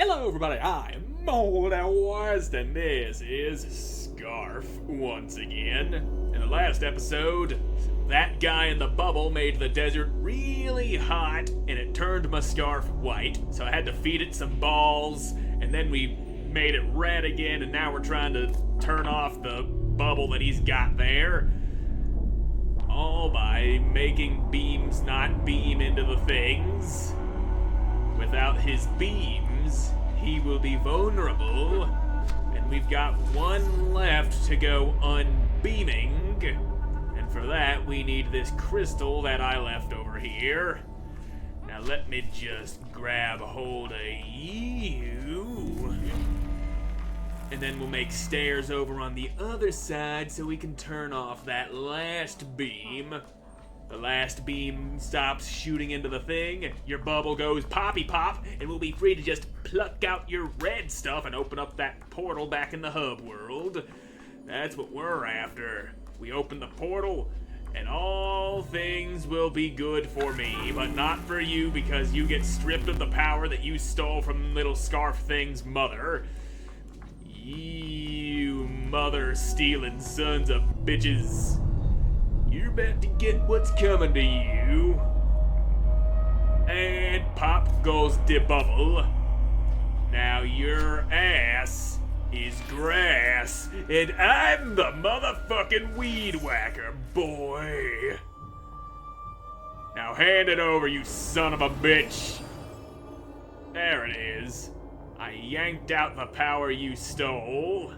Hello everybody, I am Moldy, and this is Scarf once again. In the last episode, that guy in the bubble made the desert really hot and it turned my scarf white, so I had to feed it some balls, and then we made it red again, and now we're trying to turn off the bubble that he's got there. All by making beams not beam into the things. Without his beams, he will be vulnerable, and we've got one left to go unbeaming, and for that we need this crystal that I left over here. Now let me just grab hold of you, and then we'll make stairs over on the other side so we can turn off that last beam. The last beam stops shooting into the thing, your bubble goes poppy pop, and we'll be free to just pluck out your red stuff and open up that portal back in the hub world. That's what we're after. We open the portal, and all things will be good for me, but not for you because you get stripped of the power that you stole from little Scarf Thing's mother. You mother-stealing sons of bitches. You're about to get what's coming to you. And pop goes the bubble. Now your ass is grass, and I'm the motherfucking weed whacker, boy. Now hand it over, you son of a bitch. There it is. I yanked out the power you stole.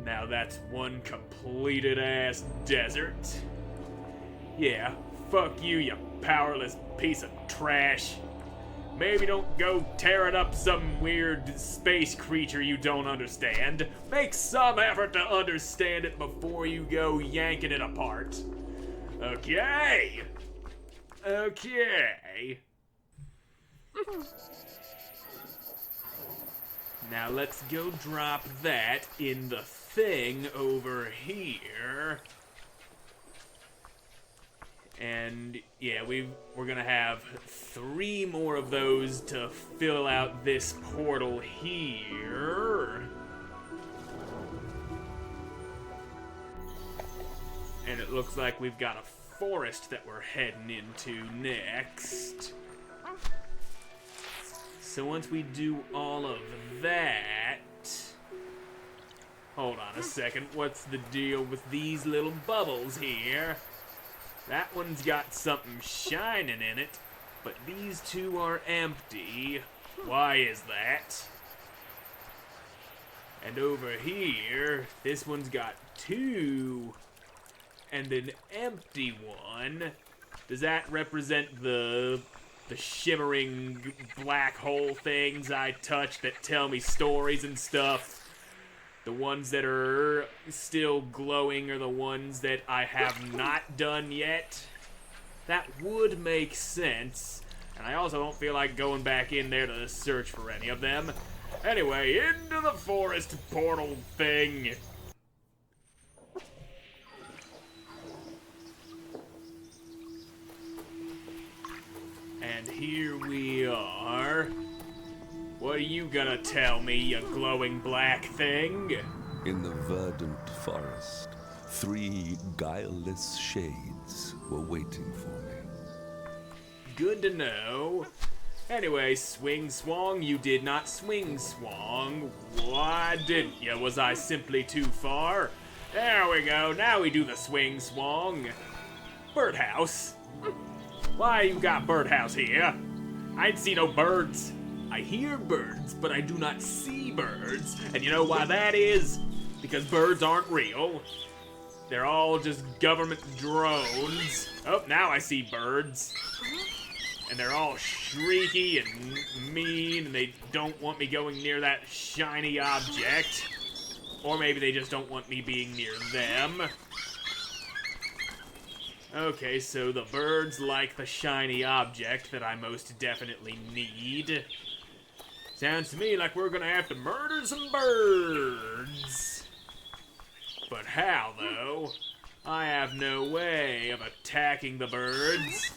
Now that's one completed ass desert. Yeah, fuck you, you powerless piece of trash. Maybe don't go tearing up some weird space creature you don't understand. Make some effort to understand it before you go yanking it apart. Okay. Okay. Now let's go drop that in the thing over here. And yeah, we're gonna have 3 more of those to fill out this portal here. And it looks like we've got a forest that we're heading into next. So once we do all of that... Hold on a second, what's the deal with these little bubbles here? That one's got something shining in it, but these 2 are empty. Why is that? And over here, this one's got 2 and an empty one. Does that represent the shimmering black hole things I touch that tell me stories and stuff? The ones that are still glowing are the ones that I have not done yet? That would make sense. And I also don't feel like going back in there to search for any of them. Anyway, into the forest portal thing. And here we are. What are you gonna tell me, you glowing black thing? In the verdant forest, 3 guileless shades were waiting for me. Good to know. Anyway, swing swong, you did not swing swong. Why didn't you? Was I simply too far? There we go, now we do the swing swong. Birdhouse. Why you got birdhouse here? I ain't see no birds. I hear birds, but I do not see birds. And you know why that is? Because birds aren't real. They're all just government drones. Oh, now I see birds. And they're all shrieky and mean, and they don't want me going near that shiny object. Or maybe they just don't want me being near them. Okay, so the birds like the shiny object that I most definitely need. Sounds to me like we're gonna have to murder some birds. But how, though? I have no way of attacking the birds.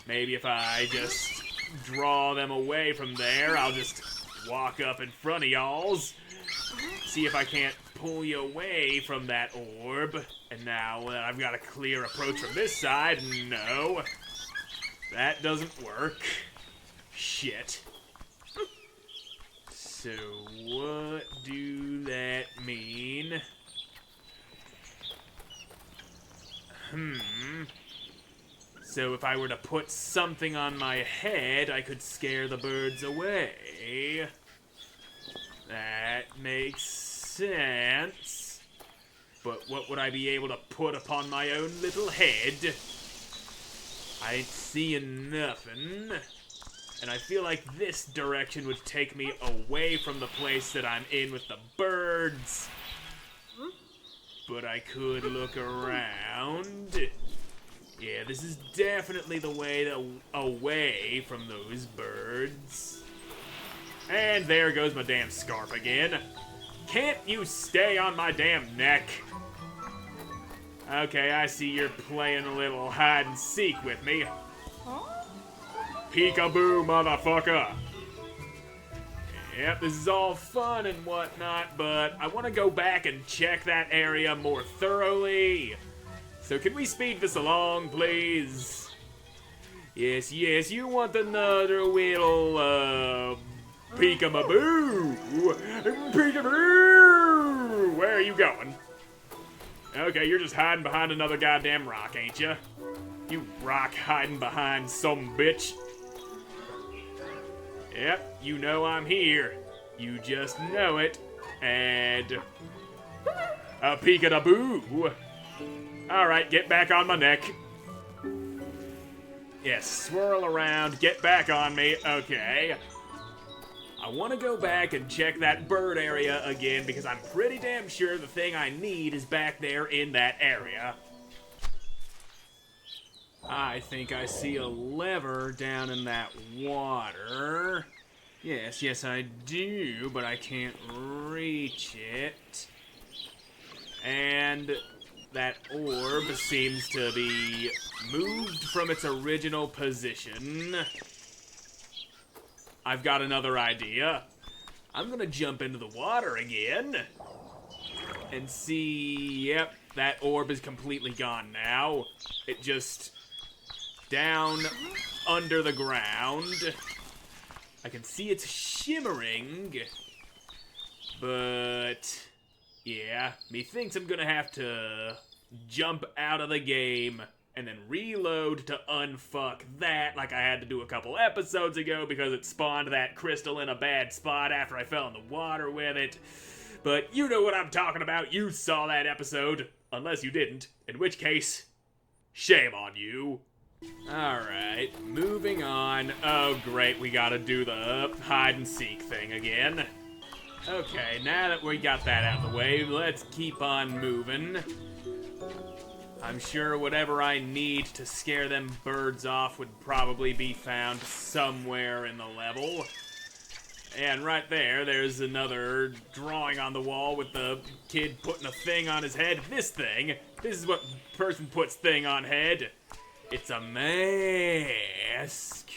Maybe if I just draw them away from there. I'll just walk up in front of y'all's. See if I can't pull you away from that orb. And now I've got a clear approach from this side. No. That doesn't work. Shit. So what do that mean? So if I were to put something on my head, I could scare the birds away. That makes sense. But what would I be able to put upon my own little head? I ain't seeing nothing. And I feel like this direction would take me away from the place that I'm in with the birds. But I could look around. Yeah, this is definitely the way away from those birds. And there goes my damn scarf again. Can't you stay on my damn neck? Okay, I see you're playing a little hide and seek with me. Peekaboo, motherfucker. Yep, this is all fun and whatnot, but I want to go back and check that area more thoroughly. So can we speed this along, please? Yes, you want another little, peekaboo. Peekaboo! Where are you going? Okay, you're just hiding behind another goddamn rock, ain't you? You rock hiding behind some bitch. Yep, you know I'm here. You just know it. And a peekaboo. Alright, get back on my neck. Yes, swirl around, get back on me. Okay. I want to go back and check that bird area again because I'm pretty damn sure the thing I need is back there in that area. I think I see a lever down in that water. Yes, I do, but I can't reach it. And that orb seems to be moved from its original position. I've got another idea. I'm gonna jump into the water again and see, yep, that orb is completely gone now. It just down under the ground. I can see it's shimmering, but yeah, methinks I'm gonna have to jump out of the game and then reload to unfuck that like I had to do a couple episodes ago because it spawned that crystal in a bad spot after I fell in the water with it. But you know what I'm talking about. You saw that episode, unless you didn't, in which case, shame on you. Alright, moving on. Oh great, we gotta do the hide and seek thing again. Okay, now that we got that out of the way, let's keep on moving. I'm sure whatever I need to scare them birds off would probably be found somewhere in the level. And right there's another drawing on the wall with the kid putting a thing on his head. This is what person puts thing on head. It's a mask.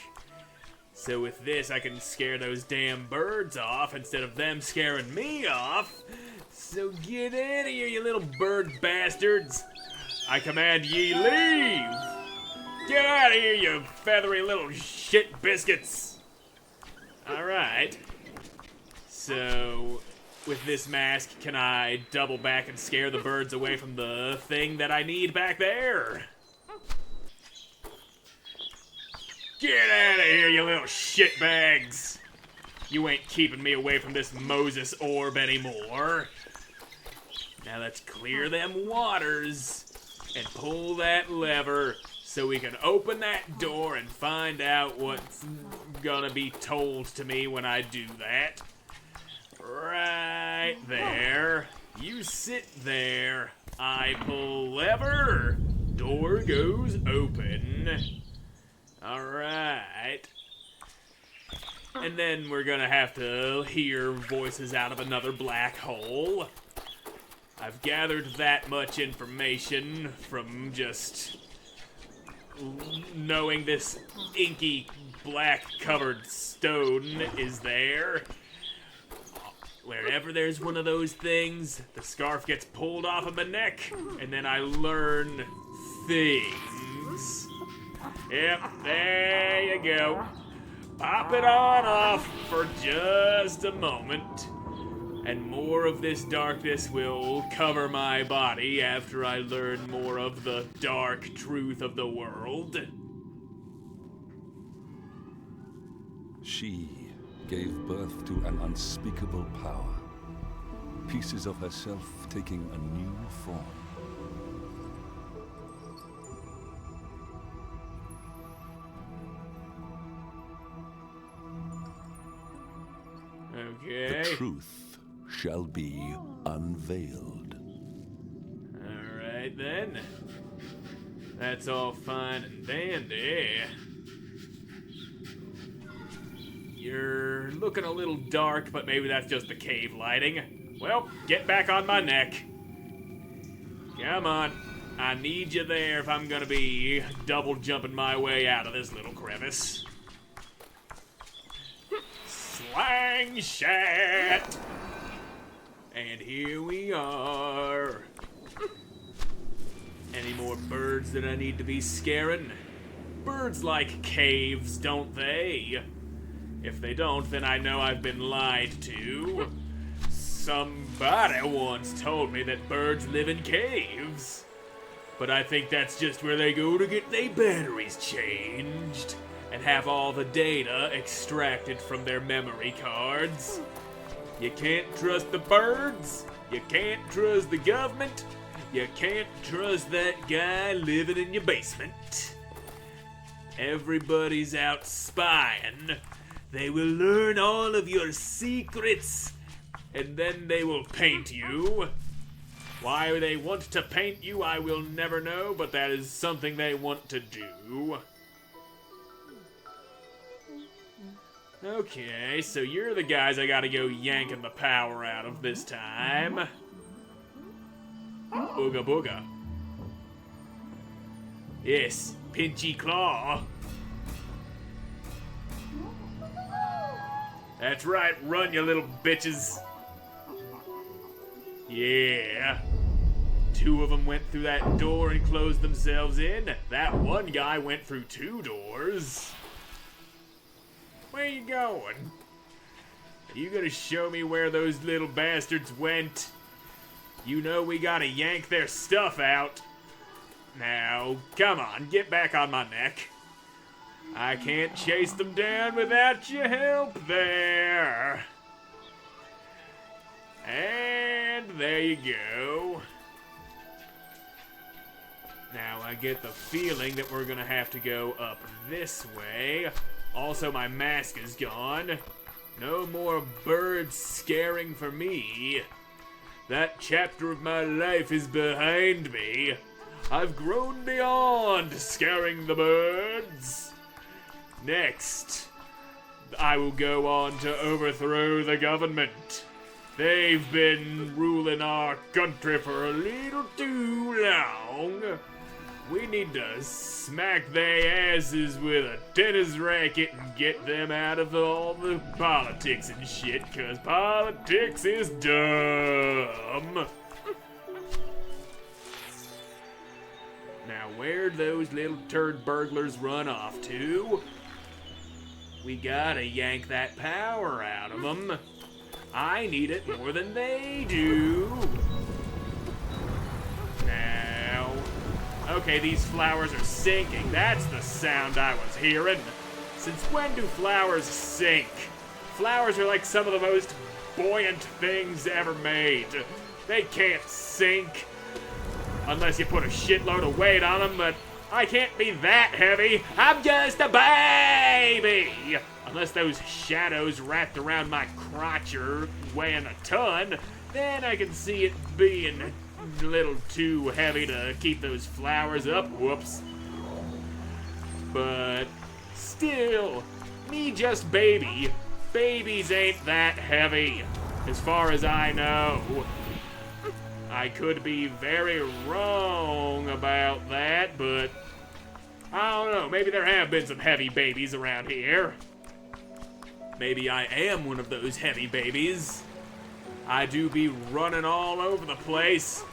So with this, I can scare those damn birds off instead of them scaring me off. So get out of here, you little bird bastards. I command ye leave. Get out of here, you feathery little shit biscuits. Alright. So with this mask, can I double back and scare the birds away from the thing that I need back there? Get out of here, you little shitbags! You ain't keeping me away from this Moses orb anymore. Now let's clear them waters and pull that lever so we can open that door and find out what's gonna be told to me when I do that. Right there. You sit there. I pull lever. Door goes open. Alright. And then we're gonna have to hear voices out of another black hole. I've gathered that much information from just knowing this inky black covered stone is there. Wherever there's one of those things, the scarf gets pulled off of my neck, and then I learn things. Yep, there you go. Pop it on off for just a moment, and more of this darkness will cover my body after I learn more of the dark truth of the world. She gave birth to an unspeakable power, pieces of herself taking a new form. Okay. The truth shall be unveiled. Alright then. That's all fine and dandy. You're looking a little dark, but maybe that's just the cave lighting. Well, get back on my neck. Come on. I need you there if I'm gonna be double jumping my way out of this little crevice. Slang shot! And here we are. Any more birds that I need to be scaring? Birds like caves, don't they? If they don't, then I know I've been lied to. Somebody once told me that birds live in caves. But I think that's just where they go to get their batteries changed and have all the data extracted from their memory cards. You can't trust the birds. You can't trust the government. You can't trust that guy living in your basement. Everybody's out spying. They will learn all of your secrets, and then they will paint you. Why they want to paint you, I will never know, but that is something they want to do. Okay, so you're the guys I gotta go yanking the power out of this time. Booga booga. Yes, Pinchy Claw. That's right, run, you little bitches. Yeah. 2 of them went through that door and closed themselves in. That one guy went through 2 doors. Where you going? Are you gonna show me where those little bastards went? You know we gotta yank their stuff out. Now, come on, get back on my neck. I can't chase them down without your help there. And there you go. Now I get the feeling that we're gonna have to go up this way. Also, my mask is gone. No more birds scaring for me. That chapter of my life is behind me. I've grown beyond scaring the birds. Next, I will go on to overthrow the government. They've been ruling our country for a little too long. We need to smack their asses with a tennis racket and get them out of all the politics and shit, 'cause politics is dumb. Now, where'd those little turd burglars run off to? We gotta yank that power out of them. I need it more than they do. Now. Okay, these flowers are sinking. That's the sound I was hearing. Since when do flowers sink? Flowers are like some of the most buoyant things ever made. They can't sink. Unless you put a shitload of weight on them, but I can't be that heavy. I'm just a baby! Unless those shadows wrapped around my crotch are weighing a ton, then I can see it being a little too heavy to keep those flowers up. Whoops. But still, me just baby. Babies ain't that heavy, as far as I know. I could be very wrong about that, but I don't know, maybe there have been some heavy babies around here. Maybe I am one of those heavy babies. I do be running all over the place.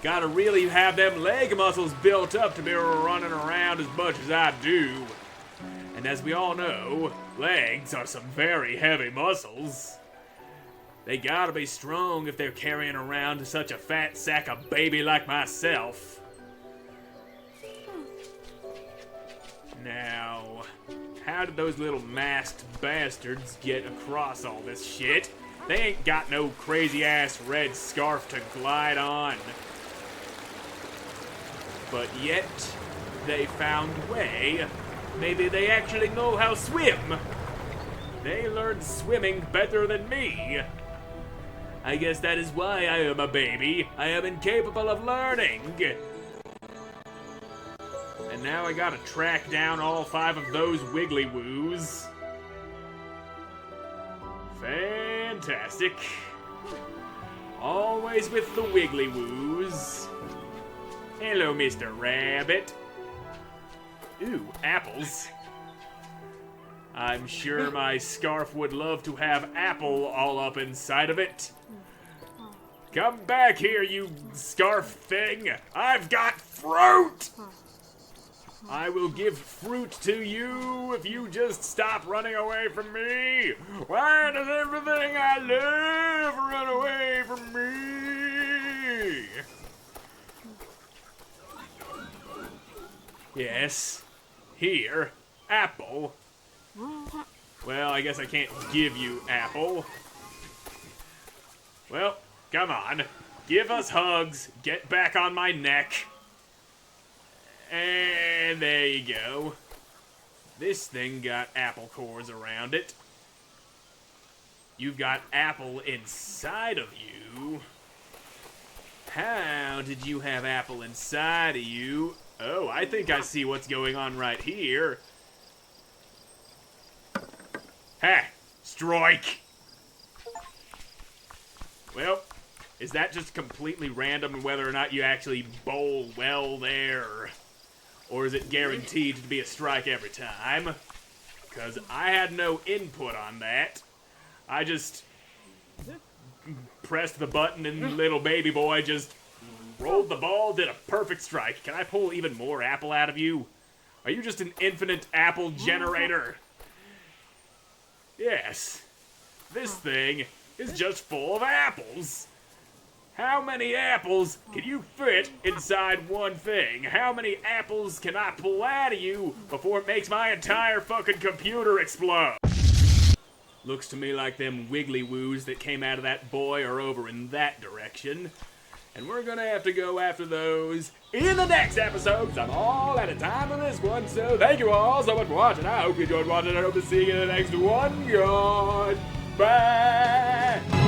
Gotta really have them leg muscles built up to be running around as much as I do. And as we all know, legs are some very heavy muscles. They gotta be strong if they're carrying around such a fat sack of baby like myself. Now, how did those little masked bastards get across all this shit? They ain't got no crazy-ass red scarf to glide on. But yet, they found a way. Maybe they actually know how to swim. They learned swimming better than me. I guess that is why I am a baby. I am incapable of learning. And now I gotta track down all 5 of those wiggly woos. Fantastic. Always with the wiggly woos. Hello, Mr. Rabbit. Ooh, apples. I'm sure my scarf would love to have apple all up inside of it. Come back here, you scarf thing. I've got fruit! I will give fruit to you if you just stop running away from me. Why does everything I love run away from me? Yes. Here. Apple. Well, I guess I can't give you apple. Well, come on. Give us hugs. Get back on my neck. And there you go. This thing got apple cores around it. You've got apple inside of you. How did you have apple inside of you? Oh, I think I see what's going on right here. Ha! Strike! Well, is that just completely random whether or not you actually bowl well there? Or is it guaranteed to be a strike every time? Because I had no input on that. I just pressed the button and little baby boy just rolled the ball, did a perfect strike. Can I pull even more apple out of you? Are you just an infinite apple generator? Yes. This thing is just full of apples. How many apples can you fit inside one thing? How many apples can I pull out of you before it makes my entire fucking computer explode? Looks to me like them wiggly woos that came out of that boy are over in that direction. And we're gonna have to go after those in the next episode, because I'm all out of time on this one. So thank you all so much for watching. I hope you enjoyed watching. I hope to see you in the next one. Goodbye.